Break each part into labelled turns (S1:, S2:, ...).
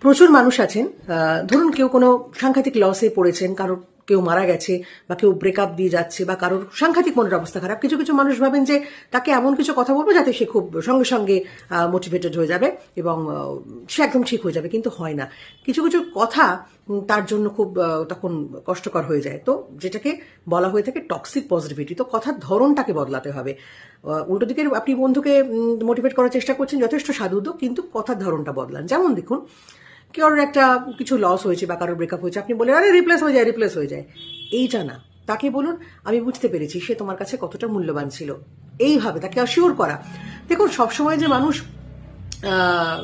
S1: প্রচুর মানুষ আছেন, ধরুন কেউ কোনো সাংঘাতিক লসে পড়েছেন, কারোর কেউ মারা গেছে বা কেউ ব্রেকআপ দিয়ে যাচ্ছে বা কারোর সাংঘাতিক মনের অবস্থা খারাপ। কিছু কিছু মানুষ ভাবেন যে তাকে এমন কিছু কথা বলবো যাতে সে খুব সঙ্গে সঙ্গে মোটিভেটেড হয়ে যাবে এবং সে একদম ঠিক হয়ে যাবে, কিন্তু হয় না। কিছু কিছু কথা তার জন্য খুব তখন কষ্টকর হয়ে যায়। তো যেটাকে বলা হয়ে থাকে টক্সিক পজিটিভিটি। তো কথার ধরনটাকে বদলাতে হবে। উল্টো দিকে আপনি বন্ধুকে মোটিভেট করার চেষ্টা করছেন, যথেষ্ট সাধুদ্য, কিন্তু কথার ধরনটা বদলান। যেমন দেখুন, কারোর একটা কিছু লস হয়েছে বা কারোর ব্রেকআপ হয়েছে, আপনি বলেন আরে রিপ্লেস হয়ে যায়, রিপ্লেস হয়ে যায়। এইটা না, তাকে বলুন আমি বুঝতে পেরেছি সে তোমার কাছে কতটা মূল্যবান ছিল। এইভাবে তাকে অ্যাসিওর করা। দেখুন, সবসময় যে মানুষ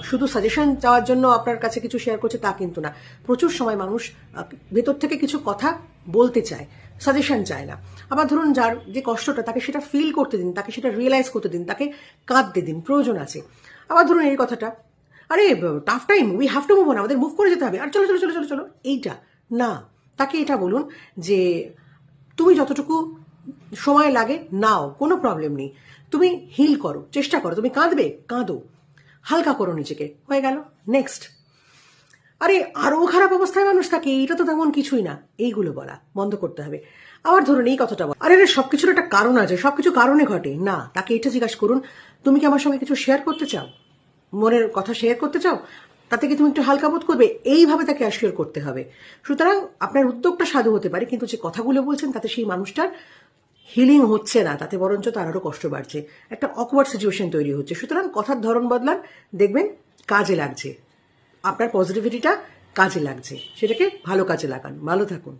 S1: শুধু সাজেশন চাওয়ার জন্য আপনার কাছে কিছু শেয়ার করছে তা কিন্তু না। প্রচুর সময় মানুষ ভেতর থেকে কিছু কথা বলতে চায়, সাজেশন চায় না। আবার ধরুন যার যে কষ্টটা, তাকে সেটা ফিল করতে দিন, তাকে সেটা রিয়েলাইজ করতে দিন, তাকে কাঁদতে দিন, প্রয়োজন আছে। আবার ধরুন এই কথাটা, আরে tough time, we have to move on, আমাদের মুভ করে যেতে হবে, আর চলো চলো চলো চলো চলো, এইটা না। তাকে এটা বলুন যে তুমি যতটুকু সময় লাগে নাও, কোনো প্রবলেম নেই, তুমি হিল করো, চেষ্টা করো, তুমি কাঁদবে কাঁদো, হালকা করো নিজেকে, হয়ে গেল, নেক্সট। আরে আরও খারাপ অবস্থায় মানুষ থাকে, এইটা তো তেমন কিছুই না, এইগুলো বলা বন্ধ করতে হবে। আবার ধরুন এই কথাটা বল, আরে সবকিছুর একটা কারণ আছে, সবকিছু কারণে ঘটে না। তাকে এটা জিজ্ঞাসা করুন, তুমি কি আমার সঙ্গে কিছু শেয়ার করতে চাও, মনের কথা শেয়ার করতে চাও, তাতে কি তুমি একটু হালকা বোধ করবে? এইভাবে তাকে অ্যাসিওর করতে হবে। সুতরাং আপনার উদ্যোগটা সাধু হতে পারে, কিন্তু যে কথাগুলো বলছেন তাতে সেই মানুষটার হিলিং হচ্ছে না, তাতে বরঞ্চ তার আরও কষ্ট বাড়ছে, একটা অকওয়ার্ড সিচুয়েশন তৈরি হচ্ছে। সুতরাং কথার ধরন বদলান, দেখবেন কাজে লাগছে, আপনার পজিটিভিটিটা কাজে লাগছে, সেটাকে ভালো কাজে লাগান। ভালো থাকুন।